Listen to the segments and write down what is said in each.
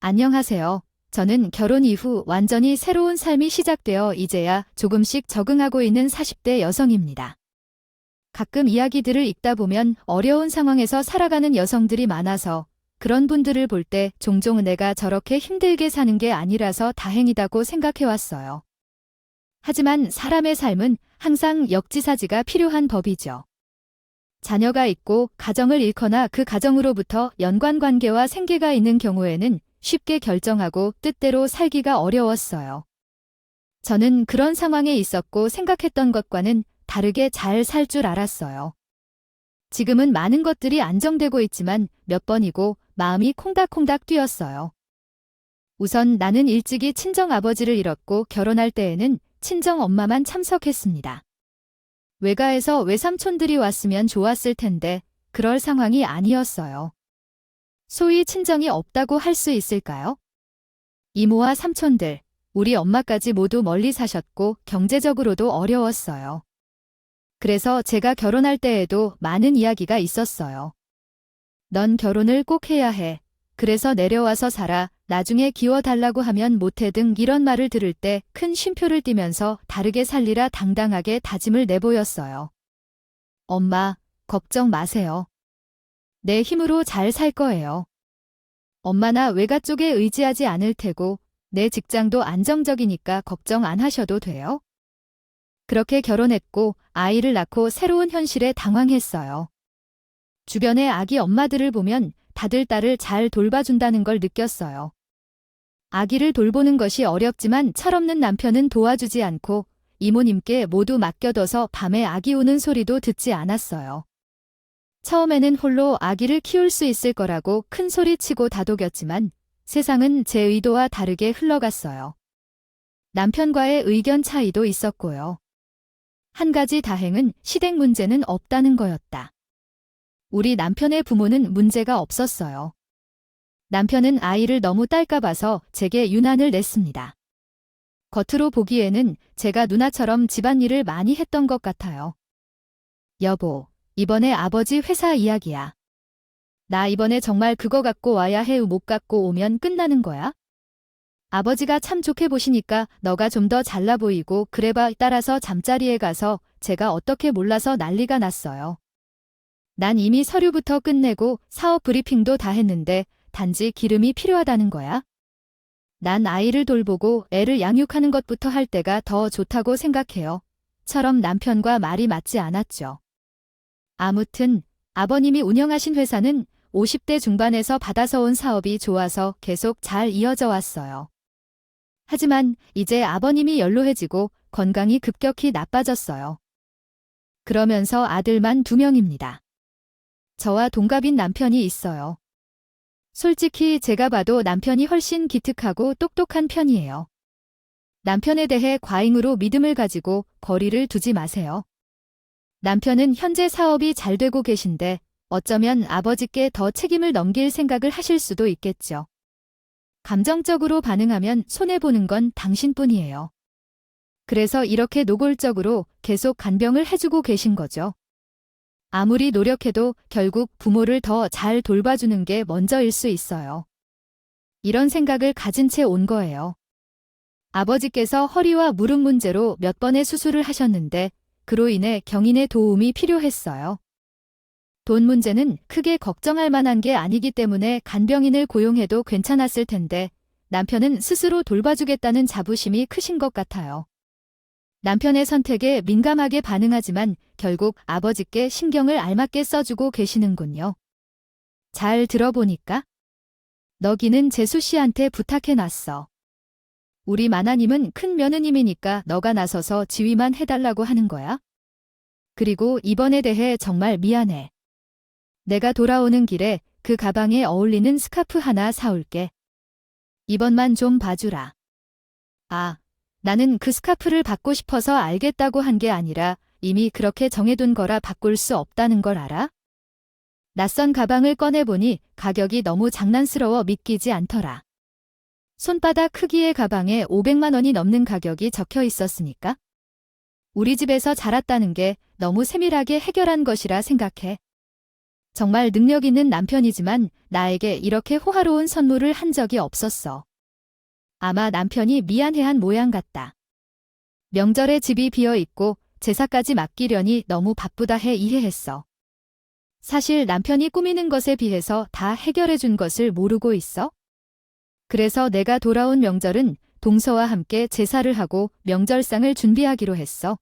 안녕하세요. 저는 결혼 이후 완전히 새로운 삶이 시작되어 이제야 조금씩 적응하고 있는 40대 여성입니다. 가끔 이야기들을 읽다 보면 어려운 상황에서 살아가는 여성들이 많아서 그런 분들을 볼 때 종종 내가 저렇게 힘들게 사는 게 아니라서 다행이다고 생각해왔어요. 하지만 사람의 삶은 항상 역지사지가 필요한 법이죠. 자녀가 있고 가정을 잃거나 그 가정으로부터 연관관계와 생계가 있는 경우에는 쉽게 결정하고 뜻대로 살기가 어려웠어요. 저는 그런 상황에 있었고 생각했던 것과는 다르게 잘 살 줄 알았어요. 지금은 많은 것들이 안정되고 있지만 몇 번이고 마음이 콩닥콩닥 뛰었어요. 우선 나는 일찍이 친정아버지를 잃었고 결혼할 때에는 친정엄마만 참석했습니다. 외가에서 외삼촌들이 왔으면 좋았을 텐데 그럴 상황이 아니었어요. 소위 친정이 없다고 할 수 있을까요? 이모와 삼촌들, 우리 엄마까지 모두 멀리 사셨고 경제적으로도 어려웠어요. 그래서 제가 결혼할 때에도 많은 이야기가 있었어요. 넌 결혼을 꼭 해야 해. 그래서 내려와서 살아. 나중에 기워달라고 하면 못해 등 이런 말을 들을 때 큰 쉼표를 띠면서 다르게 살리라 당당하게 다짐을 내보였어요. 엄마, 걱정 마세요. 내 힘으로 잘 살 거예요. 엄마나 외가 쪽에 의지하지 않을 테고 내 직장도 안정적이니까 걱정 안 하셔도 돼요. 그렇게 결혼했고 아이를 낳고 새로운 현실에 당황했어요. 주변의 아기 엄마들을 보면 다들 딸을 잘 돌봐준다는 걸 느꼈어요. 아기를 돌보는 것이 어렵지만 철없는 남편은 도와주지 않고 이모님께 모두 맡겨둬서 밤에 아기 우는 소리도 듣지 않았어요. 처음에는 홀로 아기를 키울 수 있을 거라고 큰 소리치고 다독였지만 세상은 제 의도와 다르게 흘러갔어요. 남편과의 의견 차이도 있었고요. 한 가지 다행은 시댁 문제는 없다는 거였다. 우리 남편의 부모는 문제가 없었어요. 남편은 아이를 너무 딸까 봐서 제게 유난을 냈습니다. 겉으로 보기에는 제가 누나처럼 집안일을 많이 했던 것 같아요. 여보, 이번에 아버지 회사 이야기야. 나 이번에 정말 그거 갖고 와야 해. 못 갖고 오면 끝나는 거야? 아버지가 참 좋게 보시니까 너가 좀 더 잘나 보이고 그래봐. 따라서 잠자리에 가서 제가 어떻게 몰라서 난리가 났어요. 난 이미 서류부터 끝내고 사업 브리핑도 다 했는데 단지 기름이 필요하다는 거야. 난 아이를 돌보고 애를 양육하는 것부터 할 때가 더 좋다고 생각해요. 처럼 남편과 말이 맞지 않았죠. 아무튼 아버님이 운영하신 회사는 50대 중반에서 받아서 온 사업이 좋아서 계속 잘 이어져 왔어요. 하지만 이제 아버님이 연로해지고 건강이 급격히 나빠졌어요. 그러면서 아들만 2명입니다. 저와 동갑인 남편이 있어요. 솔직히 제가 봐도 남편이 훨씬 기특하고 똑똑한 편이에요. 남편에 대해 과잉으로 믿음을 가지고 거리를 두지 마세요. 남편은 현재 사업이 잘 되고 계신데 어쩌면 아버지께 더 책임을 넘길 생각을 하실 수도 있겠죠. 감정적으로 반응하면 손해보는 건 당신뿐이에요. 그래서 이렇게 노골적으로 계속 간병을 해주고 계신 거죠. 아무리 노력해도 결국 부모를 더 잘 돌봐주는 게 먼저일 수 있어요. 이런 생각을 가진 채 온 거예요. 아버지께서 허리와 무릎 문제로 몇 번의 수술을 하셨는데 그로 인해 경인의 도움이 필요했어요. 돈 문제는 크게 걱정할 만한 게 아니기 때문에 간병인을 고용해도 괜찮았을 텐데 남편은 스스로 돌봐주겠다는 자부심이 크신 것 같아요. 남편의 선택에 민감하게 반응하지만 결국 아버지께 신경을 알맞게 써주고 계시는군요. 잘 들어보니까 너기는 재수 씨한테 부탁해놨어. 우리 마나님은 큰 며느님이니까 너가 나서서 지휘만 해달라고 하는 거야? 그리고 이번에 대해 정말 미안해. 내가 돌아오는 길에 그 가방에 어울리는 스카프 하나 사올게. 이번만 좀 봐주라. 아, 나는 그 스카프를 받고 싶어서 알겠다고 한 게 아니라 이미 그렇게 정해둔 거라 바꿀 수 없다는 걸 알아? 낯선 가방을 꺼내보니 가격이 너무 장난스러워 믿기지 않더라. 손바닥 크기의 가방에 500만 원이 넘는 가격이 적혀 있었으니까. 우리 집에서 자랐다는 게 너무 세밀하게 해결한 것이라 생각해. 정말 능력 있는 남편이지만 나에게 이렇게 호화로운 선물을 한 적이 없었어. 아마 남편이 미안해한 모양 같다. 명절에 집이 비어 있고 제사까지 맡기려니 너무 바쁘다 해 이해했어. 사실 남편이 꾸미는 것에 비해서 다 해결해 준 것을 모르고 있어? 그래서 내가 돌아온 명절은 동서와 함께 제사를 하고 명절상을 준비하기로 했어.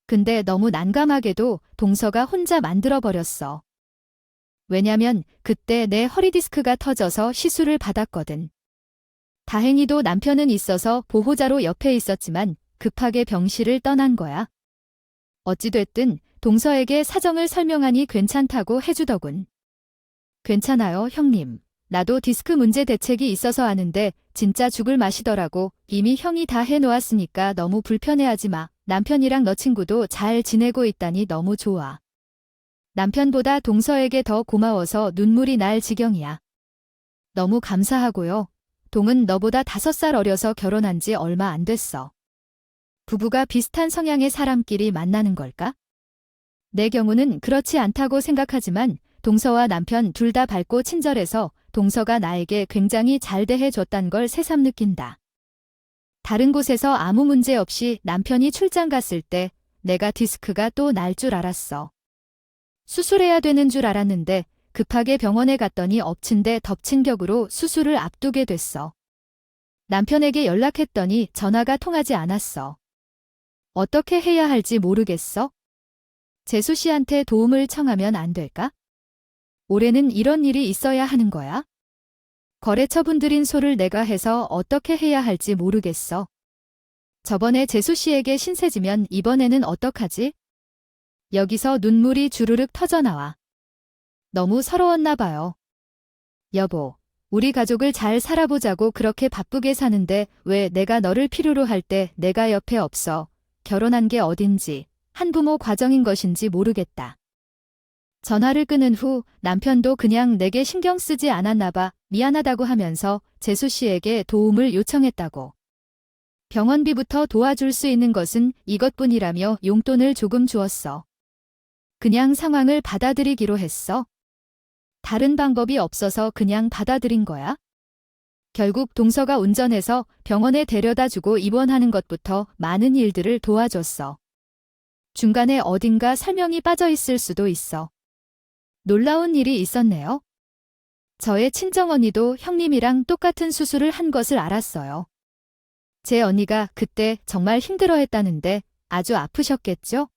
근데 너무 난감하게도 동서가 혼자 만들어버렸어. 왜냐면 그때 내 허리디스크가 터져서 시술을 받았거든. 다행히도 남편은 있어서 보호자로 옆에 있었지만 급하게 병실을 떠난 거야. 어찌됐든 동서에게 사정을 설명하니 괜찮다고 해주더군. 괜찮아요, 형님. 나도 디스크 문제 대책이 있어서 아는데 진짜 죽을 맛이더라고. 이미 형이 다 해놓았으니까 너무 불편해하지 마. 남편이랑 너 친구도 잘 지내고 있다니 너무 좋아. 남편보다 동서에게 더 고마워서 눈물이 날 지경이야. 너무 감사하고요. 동은 너보다 5살 어려서 결혼한 지 얼마 안 됐어. 부부가 비슷한 성향의 사람끼리 만나는 걸까? 내 경우는 그렇지 않다고 생각하지만 동서와 남편 둘 다 밝고 친절해서 동서가 나에게 굉장히 잘 대해줬단 걸 새삼 느낀다. 다른 곳에서 아무 문제 없이 남편이 출장 갔을 때 내가 디스크가 또 날 줄 알았어. 수술해야 되는 줄 알았는데 급하게 병원에 갔더니 엎친 데 덮친 격으로 수술을 앞두게 됐어. 남편에게 연락했더니 전화가 통하지 않았어. 어떻게 해야 할지 모르겠어? 재수 씨한테 도움을 청하면 안 될까? 올해는 이런 일이 있어야 하는 거야? 거래처분들인 소를 내가 해서 어떻게 해야 할지 모르겠어. 저번에 재수 씨에게 신세지면 이번에는 어떡하지? 여기서 눈물이 주르륵 터져나와. 너무 서러웠나 봐요. 여보, 우리 가족을 잘 살아보자고 그렇게 바쁘게 사는데 왜 내가 너를 필요로 할 때 내가 옆에 없어. 결혼한 게 어딘지, 한부모 과정인 것인지 모르겠다. 전화를 끊은 후 남편도 그냥 내게 신경 쓰지 않았나 봐 미안하다고 하면서 재수 씨에게 도움을 요청했다고. 병원비부터 도와줄 수 있는 것은 이것뿐이라며 용돈을 조금 주었어. 그냥 상황을 받아들이기로 했어. 다른 방법이 없어서 그냥 받아들인 거야. 결국 동서가 운전해서 병원에 데려다 주고 입원하는 것부터 많은 일들을 도와줬어. 중간에 어딘가 설명이 빠져 있을 수도 있어. 놀라운 일이 있었네요. 저의 친정언니도 형님이랑 똑같은 수술을 한 것을 알았어요. 제 언니가 그때 정말 힘들어했다는데 아주 아프셨겠죠?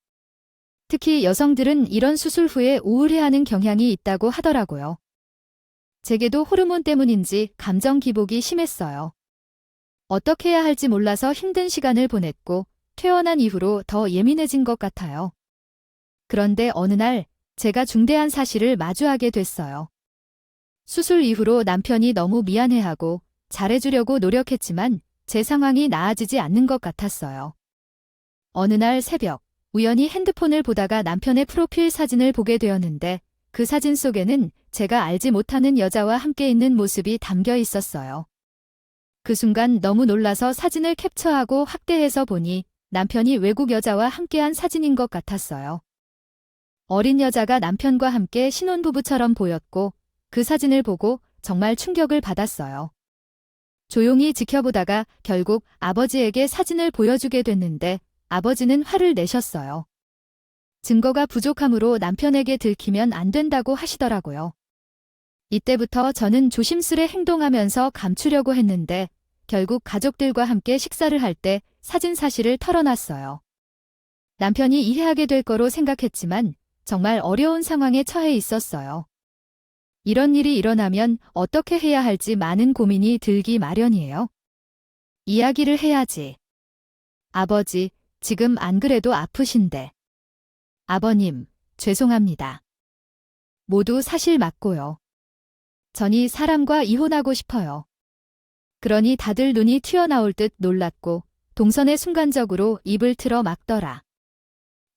특히 여성들은 이런 수술 후에 우울해하는 경향이 있다고 하더라고요. 제게도 호르몬 때문인지 감정 기복이 심했어요. 어떻게 해야 할지 몰라서 힘든 시간을 보냈고 퇴원한 이후로 더 예민해진 것 같아요. 그런데 어느 날 제가 중대한 사실을 마주하게 됐어요. 수술 이후로 남편이 너무 미안해하고 잘해주려고 노력했지만 제 상황이 나아지지 않는 것 같았어요. 어느 날 새벽 우연히 핸드폰을 보다가 남편의 프로필 사진을 보게 되었는데 그 사진 속에는 제가 알지 못하는 여자와 함께 있는 모습이 담겨 있었어요. 그 순간 너무 놀라서 사진을 캡처하고 확대해서 보니 남편이 외국 여자와 함께한 사진인 것 같았어요. 어린 여자가 남편과 함께 신혼부부처럼 보였고 그 사진을 보고 정말 충격을 받았어요. 조용히 지켜보다가 결국 아버지에게 사진을 보여주게 됐는데 아버지는 화를 내셨어요. 증거가 부족하므로 남편에게 들키면 안 된다고 하시더라고요. 이때부터 저는 조심스레 행동하면서 감추려고 했는데 결국 가족들과 함께 식사를 할 때 사진 사실을 털어놨어요. 남편이 이해하게 될 거로 생각했지만 정말 어려운 상황에 처해 있었어요. 이런 일이 일어나면 어떻게 해야 할지 많은 고민이 들기 마련이에요. 이야기를 해야지. 아버지, 지금 안 그래도 아프신데. 아버님, 죄송합니다. 모두 사실 맞고요. 전이 사람과 이혼하고 싶어요. 그러니 다들 눈이 튀어나올 듯 놀랐고 동선에 순간적으로 입을 틀어 막더라.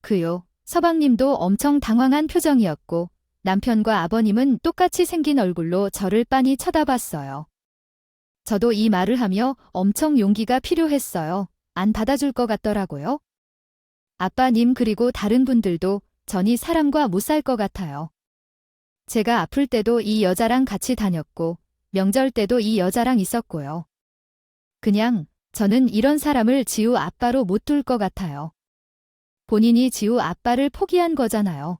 그요, 서방님도 엄청 당황한 표정이었고 남편과 아버님은 똑같이 생긴 얼굴로 저를 빤히 쳐다봤어요. 저도 이 말을 하며 엄청 용기가 필요했어요. 안 받아줄 것 같더라고요. 아빠님 그리고 다른 분들도 전이 사람과 못 살 것 같아요. 제가 아플 때도 이 여자랑 같이 다녔고, 명절 때도 이 여자랑 있었고요. 그냥 저는 이런 사람을 지우 아빠로 못 둘 것 같아요. 본인이 지우 아빠를 포기한 거잖아요.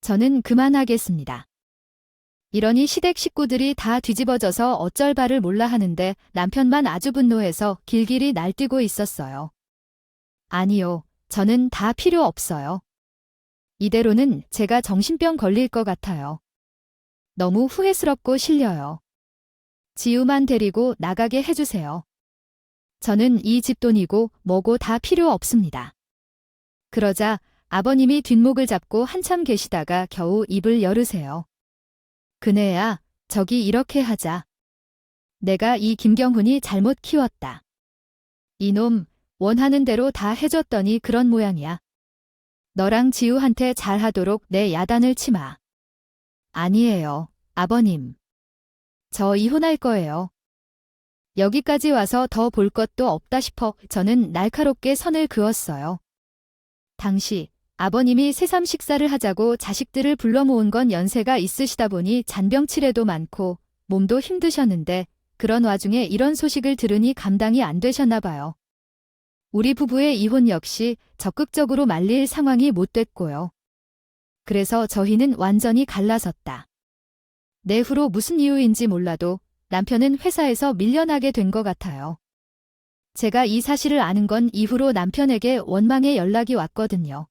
저는 그만하겠습니다. 이러니 시댁 식구들이 다 뒤집어져서 어쩔 바를 몰라 하는데 남편만 아주 분노해서 길길이 날뛰고 있었어요. 아니요, 저는 다 필요 없어요. 이대로는 제가 정신병 걸릴 것 같아요. 너무 후회스럽고 실려요. 지우만 데리고 나가게 해주세요. 저는 이 집돈이고 뭐고 다 필요 없습니다. 그러자 아버님이 뒷목을 잡고 한참 계시다가 겨우 입을 열으세요. 그네야, 저기 이렇게 하자. 내가 이 김경훈이 잘못 키웠다. 이놈, 원하는 대로 다 해줬더니 그런 모양이야. 너랑 지우한테 잘하도록 내 야단을 치마. 아니에요, 아버님. 저 이혼할 거예요. 여기까지 와서 더 볼 것도 없다 싶어 저는 날카롭게 선을 그었어요. 당시 아버님이 새삼 식사를 하자고 자식들을 불러 모은 건 연세가 있으시다 보니 잔병치레도 많고 몸도 힘드셨는데 그런 와중에 이런 소식을 들으니 감당이 안 되셨나 봐요. 우리 부부의 이혼 역시 적극적으로 말릴 상황이 못 됐고요. 그래서 저희는 완전히 갈라섰다. 내후로 무슨 이유인지 몰라도 남편은 회사에서 밀려나게 된 것 같아요. 제가 이 사실을 아는 건 이후로 남편에게 원망의 연락이 왔거든요.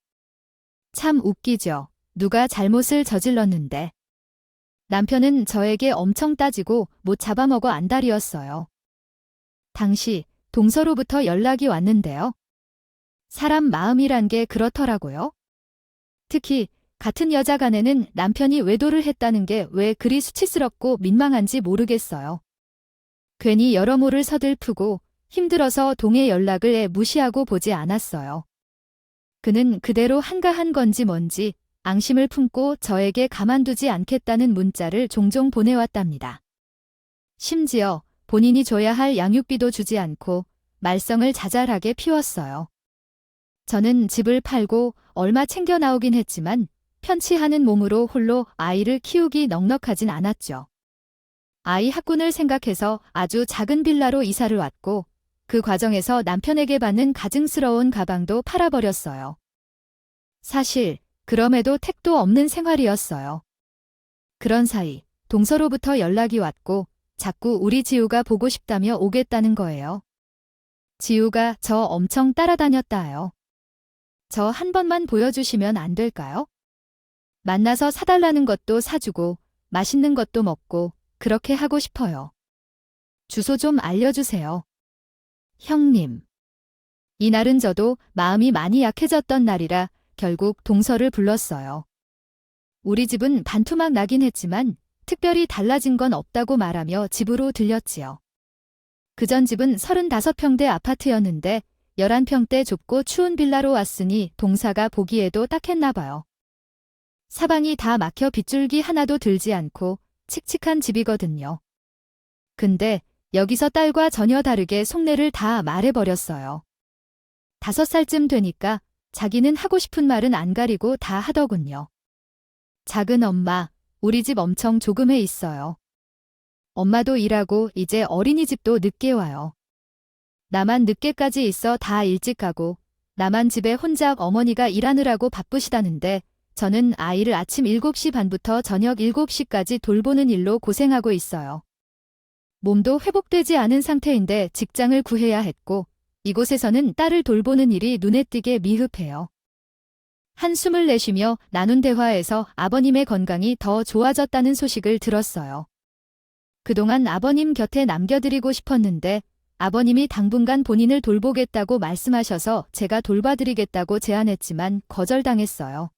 참 웃기죠. 누가 잘못을 저질렀는데. 남편은 저에게 엄청 따지고 못 잡아먹어 안달이었어요. 당시 동서로부터 연락이 왔는데요. 사람 마음이란 게 그렇더라고요. 특히 같은 여자 간에는 남편이 외도를 했다는 게 왜 그리 수치스럽고 민망한지 모르겠어요. 괜히 여러모를 서글프고 힘들어서 동해 연락을 무시하고 보지 않았어요. 그는 그대로 한가한 건지 뭔지 앙심을 품고 저에게 가만두지 않겠다는 문자를 종종 보내왔답니다. 심지어 본인이 줘야 할 양육비도 주지 않고 말썽을 자잘하게 피웠어요. 저는 집을 팔고 얼마 챙겨 나오긴 했지만 편치하는 몸으로 홀로 아이를 키우기 넉넉하진 않았죠. 아이 학군을 생각해서 아주 작은 빌라로 이사를 왔고 그 과정에서 남편에게 받는 가증스러운 가방도 팔아버렸어요. 사실 그럼에도 택도 없는 생활이었어요. 그런 사이 동서로부터 연락이 왔고 자꾸 우리 지우가 보고 싶다며 오겠다는 거예요. 지우가 저 엄청 따라다녔다요. 저 한 번만 보여주시면 안 될까요? 만나서 사달라는 것도 사주고 맛있는 것도 먹고 그렇게 하고 싶어요. 주소 좀 알려주세요. 형님. 이날은 저도 마음이 많이 약해졌던 날이라 결국 동서를 불렀어요. 우리 집은 반토막 나긴 했지만 특별히 달라진 건 없다고 말하며 집으로 들렸지요. 그전 집은 35평대 아파트였는데 11평대 좁고 추운 빌라로 왔으니 동사가 보기에도 딱했나 봐요. 사방이 다 막혀 빗줄기 하나도 들지 않고 칙칙한 집이거든요. 근데 여기서 딸과 전혀 다르게 속내를 다 말해버렸어요. 5살쯤 되니까 자기는 하고 싶은 말은 안 가리고 다 하더군요. 작은 엄마, 우리 집 엄청 조금해 있어요. 엄마도 일하고 이제 어린이집도 늦게 와요. 나만 늦게까지 있어 다 일찍 가고 나만 집에 혼자 어머니가 일하느라고 바쁘시다는데 저는 아이를 아침 7시 반부터 저녁 7시까지 돌보는 일로 고생하고 있어요. 몸도 회복되지 않은 상태인데 직장을 구해야 했고 이곳에서는 딸을 돌보는 일이 눈에 띄게 미흡해요. 한숨을 내쉬며 나눈 대화에서 아버님의 건강이 더 좋아졌다는 소식을 들었어요. 그동안 아버님 곁에 남겨드리고 싶었는데 아버님이 당분간 본인을 돌보겠다고 말씀하셔서 제가 돌봐드리겠다고 제안했지만 거절당했어요.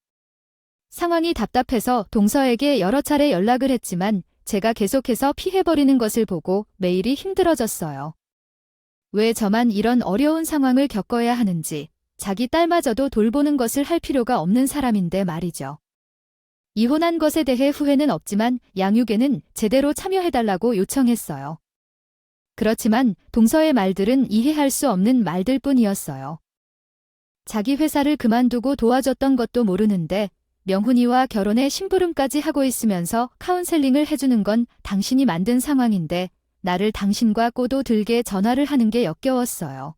상황이 답답해서 동서에게 여러 차례 연락을 했지만 제가 계속해서 피해버리는 것을 보고 매일이 힘들어졌어요. 왜 저만 이런 어려운 상황을 겪어야 하는지, 자기 딸마저도 돌보는 것을 할 필요가 없는 사람인데 말이죠. 이혼한 것에 대해 후회는 없지만 양육에는 제대로 참여해달라고 요청했어요. 그렇지만 동서의 말들은 이해할 수 없는 말들 뿐이었어요. 자기 회사를 그만두고 도와줬던 것도 모르는데 명훈이와 결혼에 심부름까지 하고 있으면서 카운셀링을 해주는 건 당신이 만든 상황인데 나를 당신과 꼬도 들게 전화를 하는 게 역겨웠어요.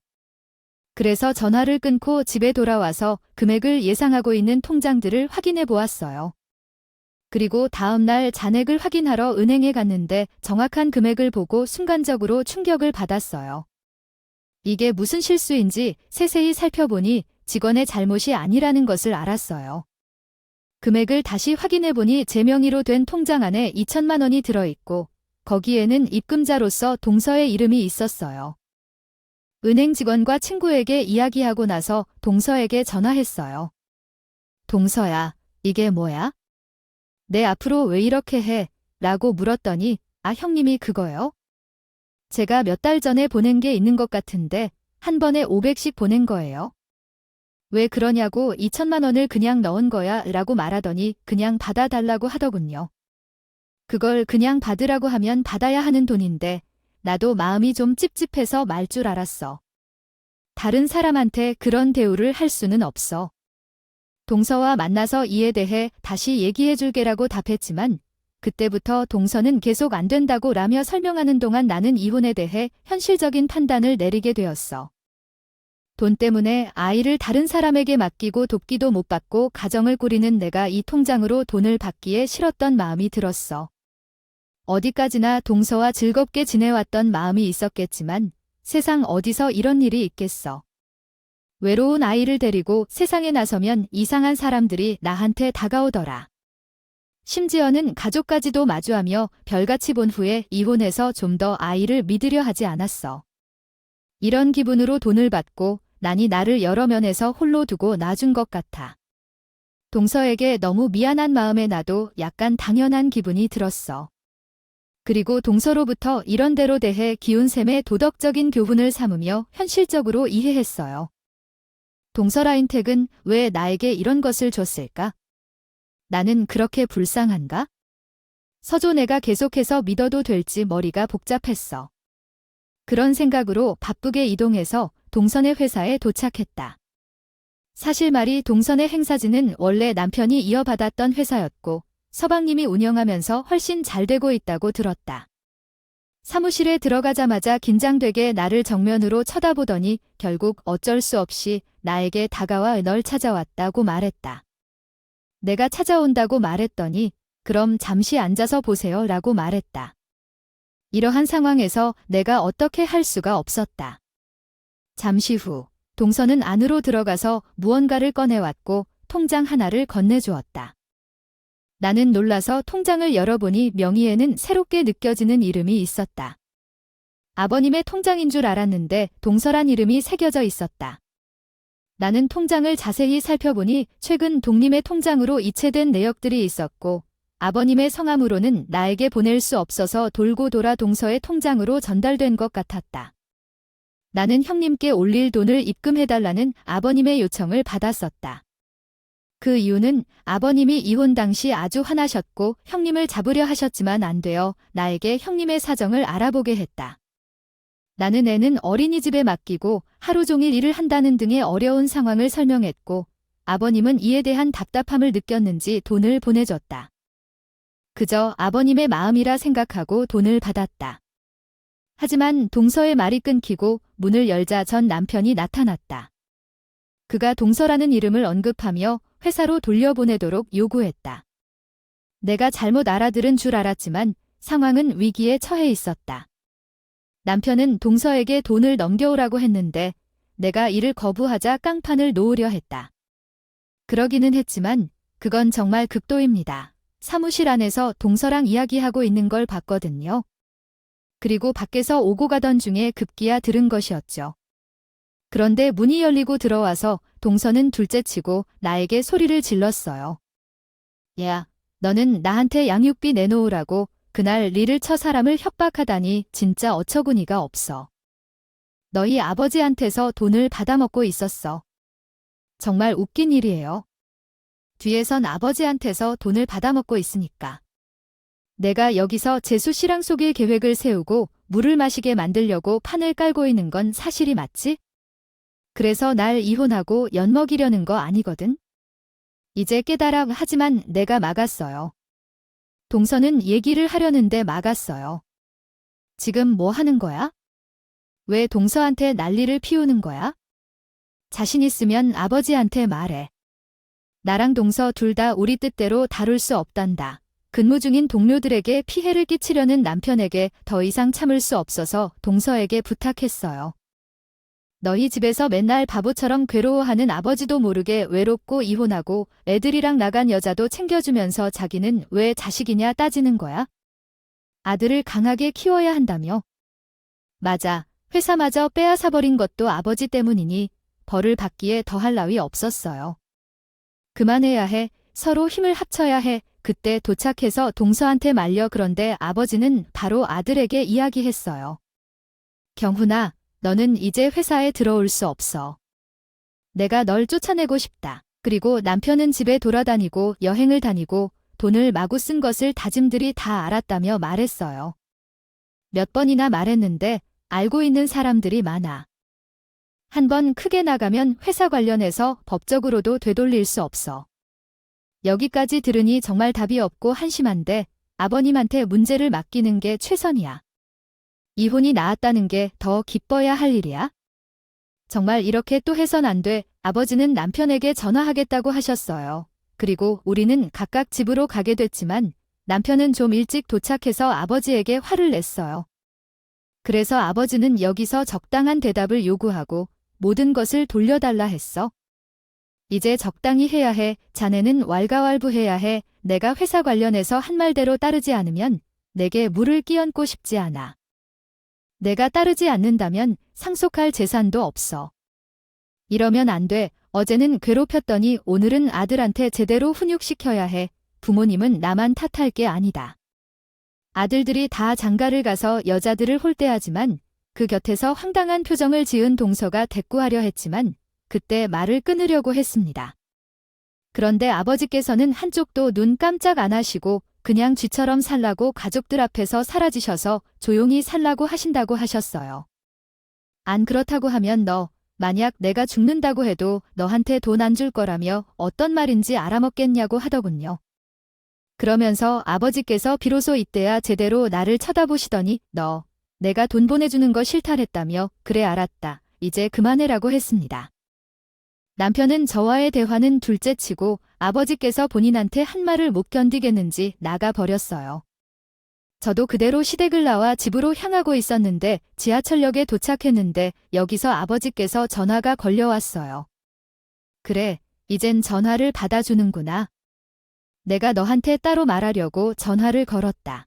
그래서 전화를 끊고 집에 돌아와서 금액을 예상하고 있는 통장들을 확인해 보았어요. 그리고 다음 날 잔액을 확인하러 은행에 갔는데 정확한 금액을 보고 순간적으로 충격을 받았어요. 이게 무슨 실수인지 세세히 살펴보니 직원의 잘못이 아니라는 것을 알았어요. 금액을 다시 확인해 보니 제 명의로 된 통장 안에 2천만 원이 들어있고 거기에는 입금자로서 동서의 이름이 있었어요. 은행 직원과 친구에게 이야기하고 나서 동서에게 전화했어요. 동서야, 이게 뭐야? 내 앞으로 왜 이렇게 해? 라고 물었더니 형님이 그거요? 제가 몇 달 전에 보낸 게 있는 것 같은데 한 번에 500씩 보낸 거예요. 왜 그러냐고 2천만 원을 그냥 넣은 거야 라고 말하더니 그냥 받아달라고 하더군요. 그걸 그냥 받으라고 하면 받아야 하는 돈인데 나도 마음이 좀 찝찝해서 말 줄 알았어. 다른 사람한테 그런 대우를 할 수는 없어. 동서와 만나서 이에 대해 다시 얘기해 줄게라고 답했지만 그때부터 동서는 계속 안 된다고 라며 설명하는 동안 나는 이혼에 대해 현실적인 판단을 내리게 되었어. 돈 때문에 아이를 다른 사람에게 맡기고 돕기도 못 받고 가정을 꾸리는 내가 이 통장으로 돈을 받기에 싫었던 마음이 들었어. 어디까지나 동서와 즐겁게 지내왔던 마음이 있었겠지만 세상 어디서 이런 일이 있겠어. 외로운 아이를 데리고 세상에 나서면 이상한 사람들이 나한테 다가오더라. 심지어는 가족까지도 마주하며 별같이 본 후에 이혼해서 좀 더 아이를 믿으려 하지 않았어. 이런 기분으로 돈을 받고 난이 나를 여러 면에서 홀로 두고 놔준 것 같아. 동서에게 너무 미안한 마음에 나도 약간 당연한 기분이 들었어. 그리고 동서로부터 이런 데로 대해 기운샘의 도덕적인 교훈을 삼으며 현실적으로 이해했어요. 동서라인택은 왜 나에게 이런 것을 줬을까? 나는 그렇게 불쌍한가? 서존애가 계속해서 믿어도 될지 머리가 복잡했어. 그런 생각으로 바쁘게 이동해서 동선의 회사에 도착했다. 사실 말이 동선의 행사지는 원래 남편이 이어받았던 회사였고 서방님이 운영하면서 훨씬 잘 되고 있다고 들었다. 사무실에 들어가자마자 긴장되게 나를 정면으로 쳐다보더니 결국 어쩔 수 없이 나에게 다가와 널 찾아왔다고 말했다. 내가 찾아온다고 말했더니 그럼 잠시 앉아서 보세요 라고 말했다. 이러한 상황에서 내가 어떻게 할 수가 없었다. 잠시 후 동서는 안으로 들어가서 무언가를 꺼내왔고 통장 하나를 건네주었다. 나는 놀라서 통장을 열어보니 명의에는 새롭게 느껴지는 이름이 있었다. 아버님의 통장인 줄 알았는데 동서란 이름이 새겨져 있었다. 나는 통장을 자세히 살펴보니 최근 동림의 통장으로 이체된 내역들이 있었고 아버님의 성함으로는 나에게 보낼 수 없어서 돌고 돌아 동서의 통장으로 전달된 것 같았다. 나는 형님께 올릴 돈을 입금해달라는 아버님의 요청을 받았었다. 그 이유는 아버님이 이혼 당시 아주 화나셨고 형님을 잡으려 하셨지만 안 되어 나에게 형님의 사정을 알아보게 했다. 나는 애는 어린이집에 맡기고 하루 종일 일을 한다는 등의 어려운 상황을 설명했고 아버님은 이에 대한 답답함을 느꼈는지 돈을 보내줬다. 그저 아버님의 마음이라 생각하고 돈을 받았다. 하지만 동서의 말이 끊기고 문을 열자 전 남편이 나타났다. 그가 동서라는 이름을 언급하며 회사로 돌려보내도록 요구했다. 내가 잘못 알아들은 줄 알았지만 상황은 위기에 처해 있었다. 남편은 동서에게 돈을 넘겨오라고 했는데 내가 이를 거부하자 깡판을 놓으려 했다. 그러기는 했지만 그건 정말 극도입니다. 사무실 안에서 동서랑 이야기하고 있는 걸 봤거든요. 그리고 밖에서 오고 가던 중에 급기야 들은 것이었죠. 그런데 문이 열리고 들어와서 동서는 둘째치고 나에게 소리를 질렀어요. 야, 너는 나한테 양육비 내놓으라고 그날 리를 쳐 사람을 협박하다니 진짜 어처구니가 없어. 너희 아버지한테서 돈을 받아먹고 있었어. 정말 웃긴 일이에요. 뒤에선 아버지한테서 돈을 받아먹고 있으니까. 내가 여기서 재수 씨랑 속일 계획을 세우고 물을 마시게 만들려고 판을 깔고 있는 건 사실이 맞지? 그래서 날 이혼하고 엿먹이려는 거 아니거든? 이제 깨달아 하지만 내가 막았어요. 동서는 얘기를 하려는데 막았어요. 지금 뭐 하는 거야? 왜 동서한테 난리를 피우는 거야? 자신 있으면 아버지한테 말해. 나랑 동서 둘 다 우리 뜻대로 다룰 수 없단다. 근무 중인 동료들에게 피해를 끼치려는 남편에게 더 이상 참을 수 없어서 동서에게 부탁했어요. 너희 집에서 맨날 바보처럼 괴로워하는 아버지도 모르게 외롭고 이혼하고 애들이랑 나간 여자도 챙겨주면서 자기는 왜 자식이냐 따지는 거야? 아들을 강하게 키워야 한다며? 맞아. 회사마저 빼앗아버린 것도 아버지 때문이니 벌을 받기에 더할 나위 없었어요. 그만해야 해. 서로 힘을 합쳐야 해. 그때 도착해서 동서한테 말려. 그런데 아버지는 바로 아들에게 이야기했어요. 경훈아, 너는 이제 회사에 들어올 수 없어. 내가 널 쫓아내고 싶다. 그리고 남편은 집에 돌아다니고 여행을 다니고 돈을 마구 쓴 것을 다짐들이 다 알았다며 말했어요. 몇 번이나 말했는데 알고 있는 사람들이 많아. 한 번 크게 나가면 회사 관련해서 법적으로도 되돌릴 수 없어. 여기까지 들으니 정말 답이 없고 한심한데 아버님한테 문제를 맡기는 게 최선이야. 이혼이 나았다는 게 더 기뻐야 할 일이야? 정말 이렇게 또 해선 안 돼. 아버지는 남편에게 전화하겠다고 하셨어요. 그리고 우리는 각각 집으로 가게 됐지만 남편은 좀 일찍 도착해서 아버지에게 화를 냈어요. 그래서 아버지는 여기서 적당한 대답을 요구하고 모든 것을 돌려달라 했어. 이제 적당히 해야 해. 자네는 왈가왈부해야 해. 내가 회사 관련해서 한 말대로 따르지 않으면 내게 물을 끼얹고 싶지 않아. 내가 따르지 않는다면 상속할 재산도 없어. 이러면 안 돼. 어제는 괴롭혔더니 오늘은 아들한테 제대로 훈육시켜야 해. 부모님은 나만 탓할 게 아니다. 아들들이 다 장가를 가서 여자들을 홀대하지만 그 곁에서 황당한 표정을 지은 동서가 대꾸하려 했지만 그때 말을 끊으려고 했습니다. 그런데 아버지께서는 한쪽도 눈 깜짝 안 하시고 그냥 쥐처럼 살라고 가족들 앞에서 사라지셔서 조용히 살라고 하신다고 하셨어요. 안 그렇다고 하면 너, 만약 내가 죽는다고 해도 너한테 돈 안 줄 거라며 어떤 말인지 알아먹겠냐고 하더군요. 그러면서 아버지께서 비로소 이때야 제대로 나를 쳐다보시더니 너, 내가 돈 보내주는 거 싫다랬다며 그래 알았다. 이제 그만해라고 했습니다. 남편은 저와의 대화는 둘째치고 아버지께서 본인한테 한 말을 못 견디겠는지 나가버렸어요. 저도 그대로 시댁을 나와 집으로 향하고 있었는데 지하철역에 도착했는데 여기서 아버지께서 전화가 걸려왔어요. 그래, 이젠 전화를 받아주는구나. 내가 너한테 따로 말하려고 전화를 걸었다.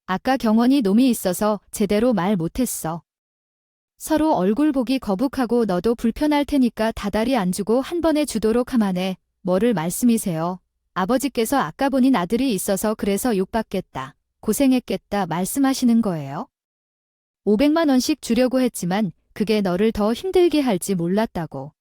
아까 경원이 놈이 있어서 제대로 말 못했어. 서로 얼굴 보기 거북하고 너도 불편할 테니까 다달이 안 주고 한 번에 주도록 하마네. 뭐를 말씀이세요? 아버지께서 아까 본인 아들이 있어서 그래서 욕받겠다. 고생했겠다 말씀하시는 거예요? 500만 원씩 주려고 했지만 그게 너를 더 힘들게 할지 몰랐다고.